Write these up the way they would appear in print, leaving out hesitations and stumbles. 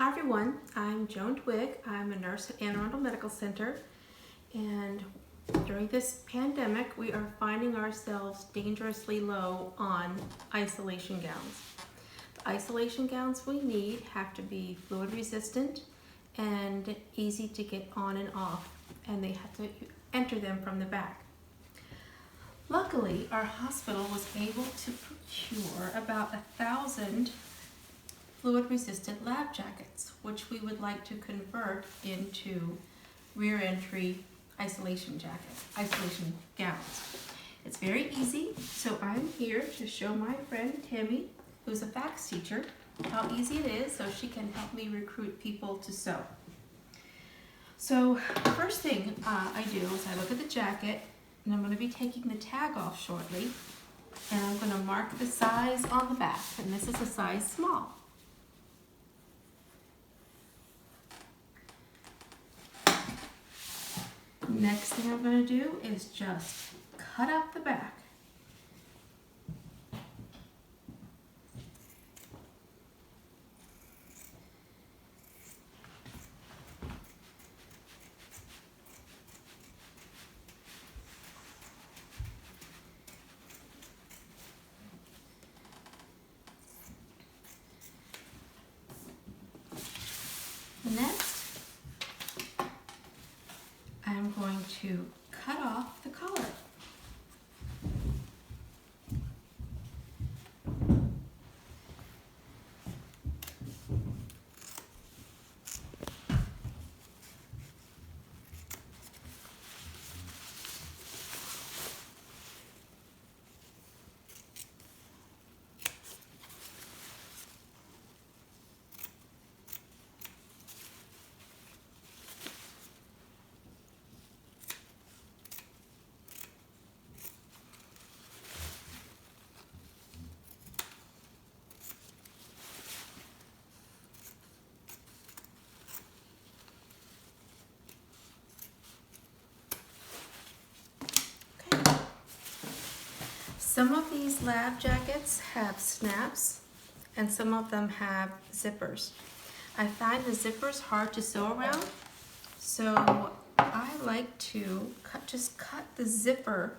Hi everyone, I'm Joan Twig. I'm a nurse at Anne Arundel Medical Center, and during this pandemic we are finding ourselves dangerously low on isolation gowns. The isolation gowns we need have to be fluid resistant and easy to get on and off, and they have to enter them from the back. Luckily, our hospital was able to procure about 1,000 fluid-resistant lab jackets, which we would like to convert into rear entry isolation gowns. It's very easy, so I'm here to show my friend Tammy, who's a fax teacher, how easy it is so she can help me recruit people to sew. So the first thing I do is I look at the jacket, and I'm going to be taking the tag off shortly, and I'm going to mark the size on the back, and this is a size small. Next thing I'm going to do is just cut up the back. Next, I'm going to cut off the collar. Some of these lab jackets have snaps and some of them have zippers. I find the zippers hard to sew around, so I like to just cut the zipper .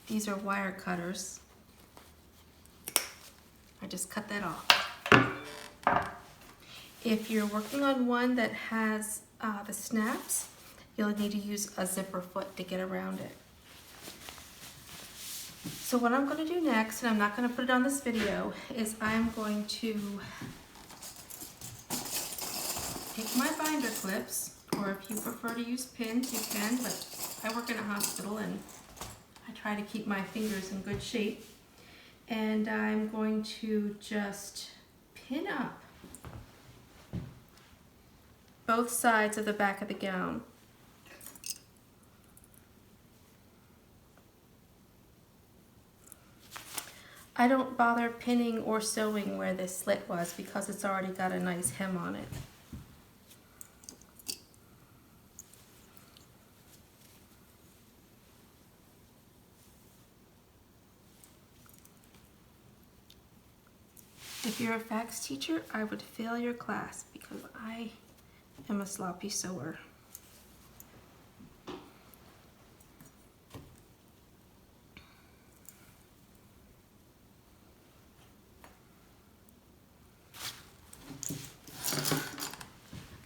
These are wire cutters. I just cut that off. If you're working on one that has the snaps, you'll need to use a zipper foot to get around it. So what I'm going to do next, and I'm not going to put it on this video, is I'm going to take my binder clips, or if you prefer to use pins, you can, but I work in a hospital and I try to keep my fingers in good shape. And I'm going to just pin up both sides of the back of the gown. I don't bother pinning or sewing where this slit was because it's already got a nice hem on it. If you're a fax teacher, I would fail your class because I am a sloppy sewer.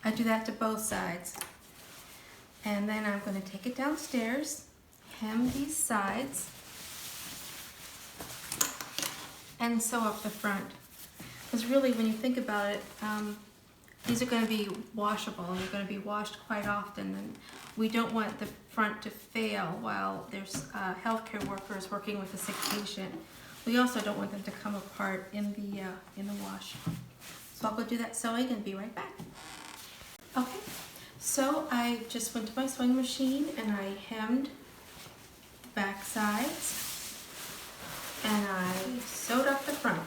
I do that to both sides. And then I'm going to take it downstairs, hem these sides, and sew up the front. Because really, when you think about it, these are going to be washable, and they're going to be washed quite often, and we don't want the front to fail while there's healthcare workers working with a sick patient. We also don't want them to come apart in the wash. So I'll go do that sewing and be right back. Okay, so I just went to my sewing machine and I hemmed the back sides and I sewed up the front.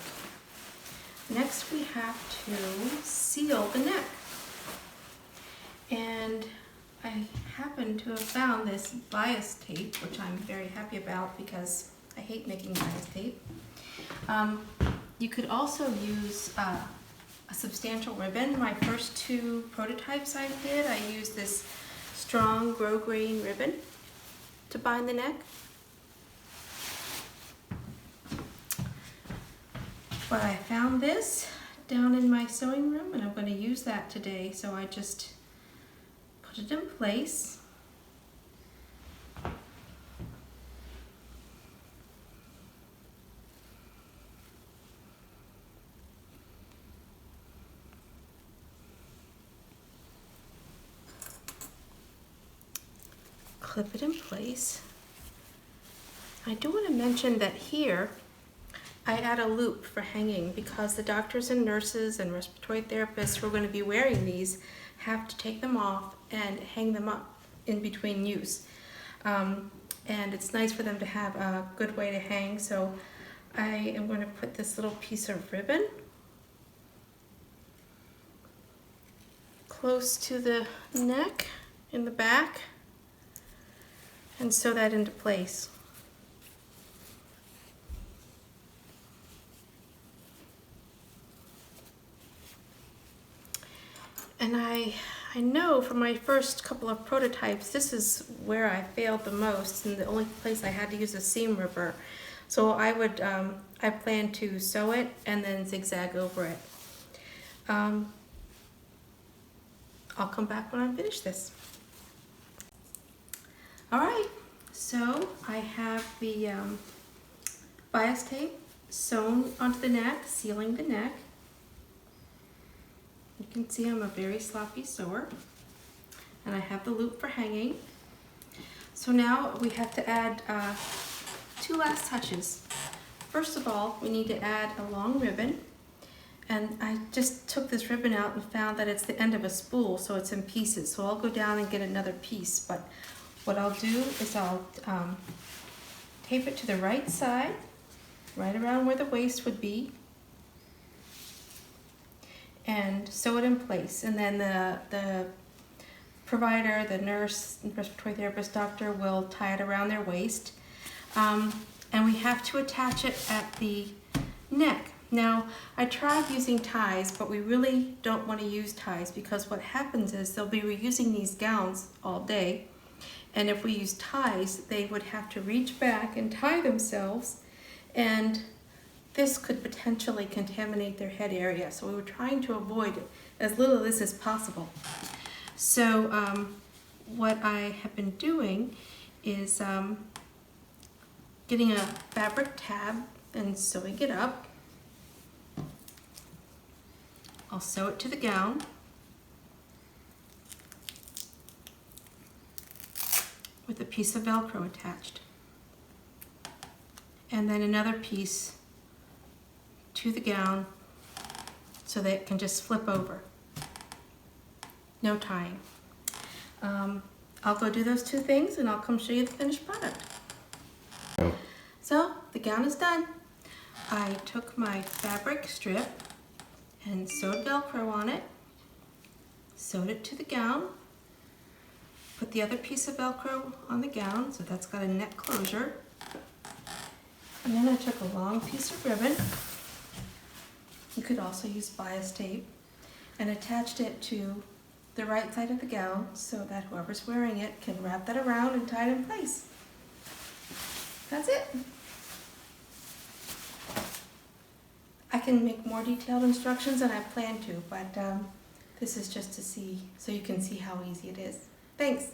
Next we have to seal the neck. And I happen to have found this bias tape, which I'm very happy about because I hate making bias tape. You could also use a substantial ribbon. My first 2 prototypes I did, I used this strong grosgrain ribbon to bind the neck. But I found this down in my sewing room and I'm going to use that today, so I just put it in place. Clip it in place. I do want to mention that here I add a loop for hanging because the doctors and nurses and respiratory therapists who are going to be wearing these have to take them off and hang them up in between use. And it's nice for them to have a good way to hang, so I am going to put this little piece of ribbon close to the neck in the back and sew that into place. And I know from my first couple of prototypes, this is where I failed the most and the only place I had to use a seam ripper. So I plan to sew it and then zigzag over it. I'll come back when I finish this. All right, so I have the bias tape sewn onto the neck, sealing the neck. You can see I'm a very sloppy sewer, and I have the loop for hanging. So now we have to add 2 last touches. First of all, we need to add a long ribbon, and I just took this ribbon out and found that it's the end of a spool, so it's in pieces. So I'll go down and get another piece, but what I'll do is I'll tape it to the right side, right around where the waist would be, and sew it in place. And then the provider, the nurse, respiratory therapist, doctor will tie it around their waist. And we have to attach it at the neck. Now, I tried using ties, but we really don't want to use ties because what happens is they'll be reusing these gowns all day. And if we use ties, they would have to reach back and tie themselves, and this could potentially contaminate their head area. So we were trying to avoid as little of this as possible. So what I have been doing is getting a fabric tab and sewing it up. I'll sew it to the gown. With a piece of Velcro attached. And then another piece to the gown so that it can just flip over. No tying. I'll go do those 2 things and I'll come show you the finished product. Oh. So the gown is done. I took my fabric strip and sewed Velcro on it, sewed it to the gown, put the other piece of Velcro on the gown, so that's got a neck closure. And then I took a long piece of ribbon, you could also use bias tape, and attached it to the right side of the gown so that whoever's wearing it can wrap that around and tie it in place. That's it. I can make more detailed instructions than I plan to, but this is just to see, so you can see how easy it is. Thanks.